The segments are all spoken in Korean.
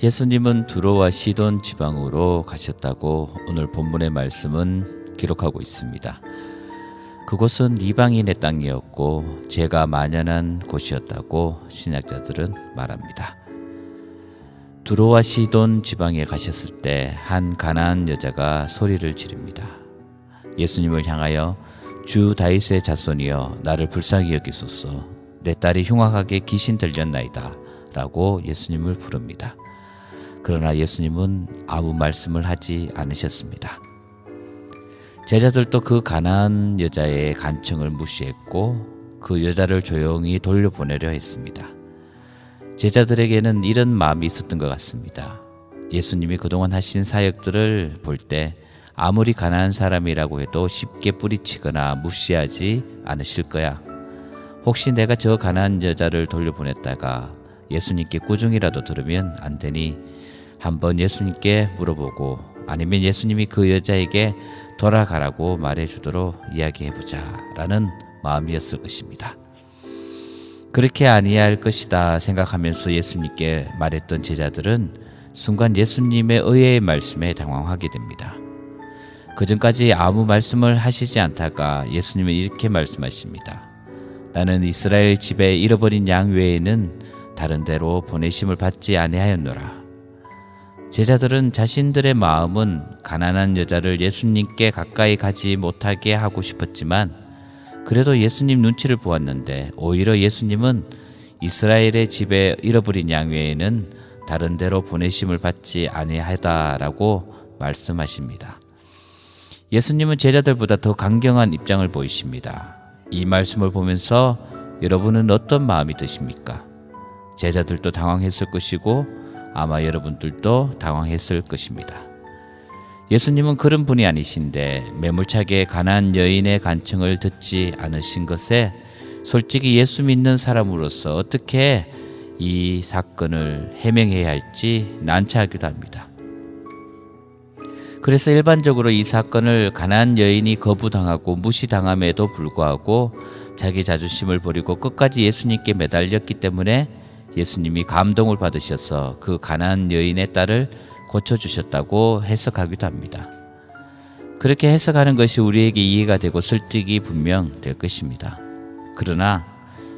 예수님은 두로와 시돈 지방으로 가셨다고 오늘 본문의 말씀은 기록하고 있습니다. 그곳은 이방인의 땅이었고 죄가 만연한 곳이었다고 신학자들은 말합니다. 두로와 시돈 지방에 가셨을 때 한 가나안 여자가 소리를 지릅니다. 예수님을 향하여 주 다윗의 자손이여 나를 불쌍히 여기소서, 내 딸이 흉악하게 귀신 들렸나이다 라고 예수님을 부릅니다. 그러나 예수님은 아무 말씀을 하지 않으셨습니다. 제자들도 그 가나안 여자의 간청을 무시했고 그 여자를 조용히 돌려보내려 했습니다. 제자들에게는 이런 마음이 있었던 것 같습니다. 예수님이 그동안 하신 사역들을 볼 때 아무리 가난한 사람이라고 해도 쉽게 뿌리치거나 무시하지 않으실 거야. 혹시 내가 저 가난한 여자를 돌려보냈다가 예수님께 꾸중이라도 들으면 안 되니 한번 예수님께 물어보고 아니면 예수님이 그 여자에게 돌아가라고 말해주도록 이야기해보자 라는 마음이었을 것입니다. 그렇게 아니할 것이다 생각하면서 예수님께 말했던 제자들은 순간 예수님의 의외의 말씀에 당황하게 됩니다. 그전까지 아무 말씀을 하시지 않다가 예수님은 이렇게 말씀하십니다. 나는 이스라엘 집에 잃어버린 양 외에는 다른 데로 보내심을 받지 아니하였노라. 제자들은 자신들의 마음은 가난한 여자를 예수님께 가까이 가지 못하게 하고 싶었지만 그래도 예수님 눈치를 보았는데 오히려 예수님은 이스라엘의 집에 잃어버린 양 외에는 다른 데로 보내심을 받지 아니하다라고 말씀하십니다. 예수님은 제자들보다 더 강경한 입장을 보이십니다. 이 말씀을 보면서 여러분은 어떤 마음이 드십니까? 제자들도 당황했을 것이고 아마 여러분들도 당황했을 것입니다. 예수님은 그런 분이 아니신데 매몰차게 가난한 여인의 간청을 듣지 않으신 것에 솔직히 예수 믿는 사람으로서 어떻게 이 사건을 해명해야 할지 난처하기도 합니다. 그래서 일반적으로 이 사건을 가난한 여인이 거부당하고 무시당함에도 불구하고 자기 자존심을 버리고 끝까지 예수님께 매달렸기 때문에 예수님이 감동을 받으셔서 그 가난한 여인의 딸을 고쳐주셨다고 해석하기도 합니다. 그렇게 해석하는 것이 우리에게 이해가 되고 설득이 분명 될 것입니다. 그러나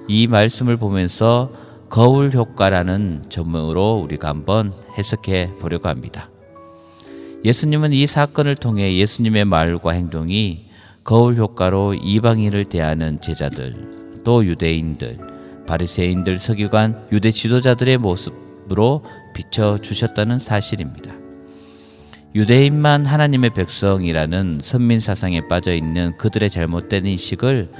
이 말씀을 보면서 거울 효과라는 점으로 우리가 한번 해석해 보려고 합니다. 예수님은 이 사건을 통해 예수님의 말과 행동이 거울 효과로 이방인을 대하는 제자들, 또 유대인들, 바리새인들, 서기관, 유대 지도자들의 모습으로 비춰주셨다는 사실입니다. 유대인만 하나님의 백성이라는 선민 사상에 빠져있는 그들의 잘못된 인식을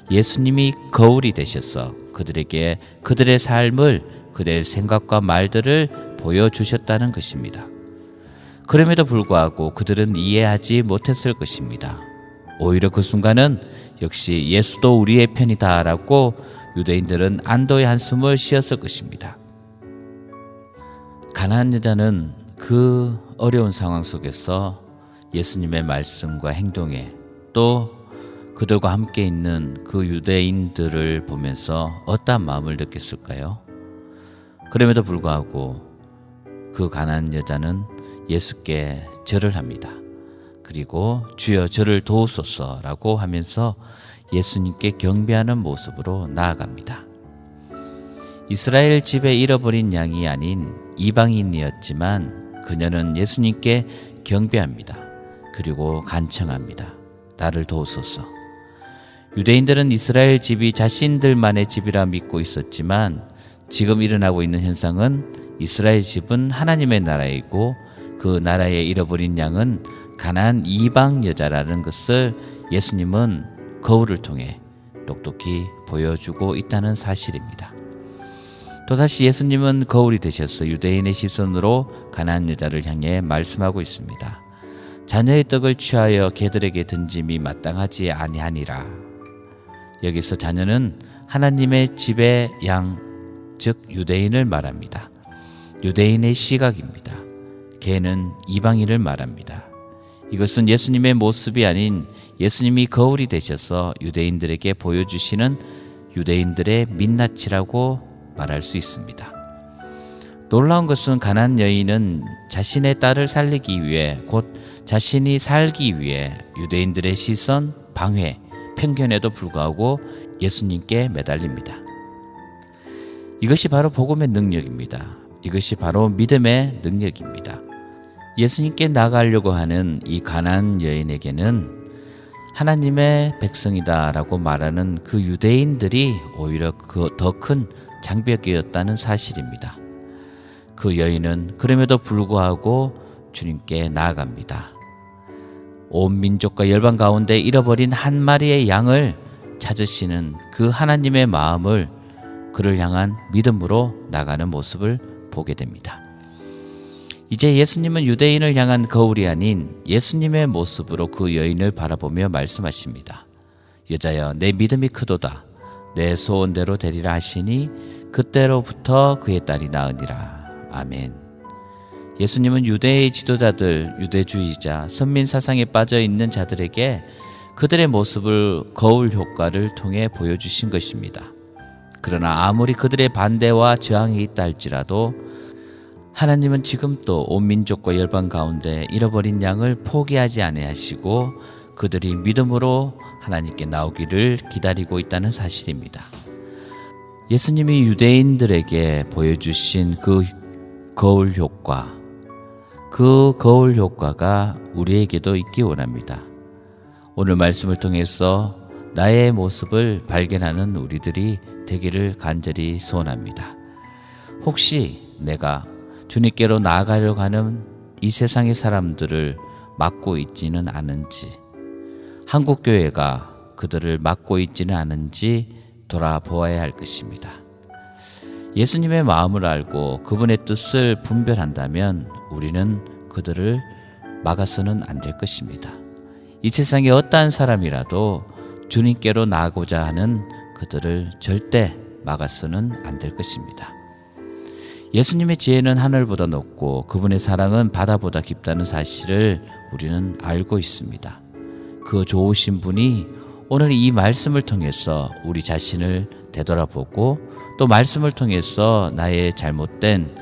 예수님이 거울이 되셔서 그들에게 그들의 삶을, 그들의 생각과 말들을 보여주셨다는 것입니다. 그럼에도 불구하고 그들은 이해하지 못했을 것입니다. 오히려 그 순간은 역시 예수도 우리의 편이다라고 유대인들은 안도의 한숨을 쉬었을 것입니다. 가난한 여자는 그 어려운 상황 속에서 예수님의 말씀과 행동에 또 그들과 함께 있는 그 유대인들을 보면서 어떠한 마음을 느꼈을까요? 그럼에도 불구하고 그 가난한 여자는 예수께 절을 합니다. 그리고 주여 저를 도우소서라고 하면서 예수님께 경배하는 모습으로 나아갑니다. 이스라엘 집에 잃어버린 양이 아닌 이방인이었지만 그녀는 예수님께 경배합니다. 그리고 간청합니다. 나를 도우소서. 유대인들은 이스라엘 집이 자신들만의 집이라 믿고 있었지만 지금 일어나고 있는 현상은 이스라엘 집은 하나님의 나라이고 그 나라에 잃어버린 양은 가난한 이방 여자라는 것을 예수님은 거울을 통해 똑똑히 보여주고 있다는 사실입니다. 또다시 예수님은 거울이 되셔서 유대인의 시선으로 가난한 여자를 향해 말씀하고 있습니다. 자녀의 떡을 취하여 개들에게 던짐이 마땅하지 아니하니라. 여기서 자녀는 하나님의 집의 양, 즉 유대인을 말합니다. 유대인의 시각입니다. 개는 이방인을 말합니다. 이것은 예수님의 모습이 아닌 예수님이 거울이 되셔서 유대인들에게 보여주시는 유대인들의 민낯이라고 말할 수 있습니다. 놀라운 것은 가나안 여인은 자신의 딸을 살리기 위해, 곧 자신이 살기 위해 유대인들의 시선, 방해, 편견에도 불구하고 예수님께 매달립니다. 이것이 바로 복음의 능력입니다. 이것이 바로 믿음의 능력입니다. 예수님께 나가려고 하는 이 가나안 여인에게는 하나님의 백성이다라고 말하는 그 유대인들이 오히려 더 큰 장벽이었다는 사실입니다. 그 여인은 그럼에도 불구하고 주님께 나아갑니다. 온 민족과 열방 가운데 잃어버린 한 마리의 양을 찾으시는 그 하나님의 마음을 그를 향한 믿음으로 나가는 모습을 보게 됩니다. 이제 예수님은 유대인을 향한 거울이 아닌 예수님의 모습으로 그 여인을 바라보며 말씀하십니다. 여자여, 내 믿음이 크도다. 내 소원대로 되리라 하시니 그때로부터 그의 딸이 나으니라. 아멘. 예수님은 유대의 지도자들, 유대주의자, 선민 사상에 빠져 있는 자들에게 그들의 모습을 거울 효과를 통해 보여주신 것입니다. 그러나 아무리 그들의 반대와 저항이 있다 할지라도 하나님은 지금도 온 민족과 열방 가운데 잃어버린 양을 포기하지 아니하시고 그들이 믿음으로 하나님께 나오기를 기다리고 있다는 사실입니다. 예수님이 유대인들에게 보여주신 그 거울 효과, 그 거울 효과가 우리에게도 있기 원합니다. 오늘 말씀을 통해서 나의 모습을 발견하는 우리들이 되기를 간절히 소원합니다. 혹시 내가 주님께로 나아가려고 하는 이 세상의 사람들을 막고 있지는 않은지, 한국교회가 그들을 막고 있지는 않은지 돌아보아야 할 것입니다. 예수님의 마음을 알고 그분의 뜻을 분별한다면 우리는 그들을 막아서는 안 될 것입니다. 이 세상의 어떠한 사람이라도 주님께로 나아가고자 하는 그들을 절대 막아서는 안 될 것입니다. 예수님의 지혜는 하늘보다 높고 그분의 사랑은 바다보다 깊다는 사실을 우리는 알고 있습니다. 그 좋으신 분이 오늘 이 말씀을 통해서 우리 자신을 되돌아보고 또 말씀을 통해서 나의 잘못된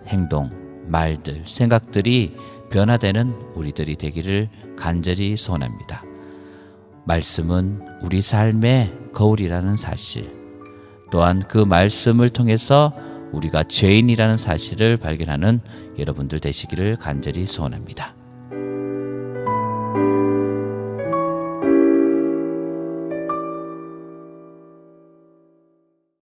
행동, 말들, 생각들이 변화되는 우리들이 되기를 간절히 소원합니다. 말씀은 우리 삶의 거울이라는 사실, 또한 그 말씀을 통해서 우리가 죄인이라는 사실을 발견하는 여러분들 되시기를 간절히 소원합니다.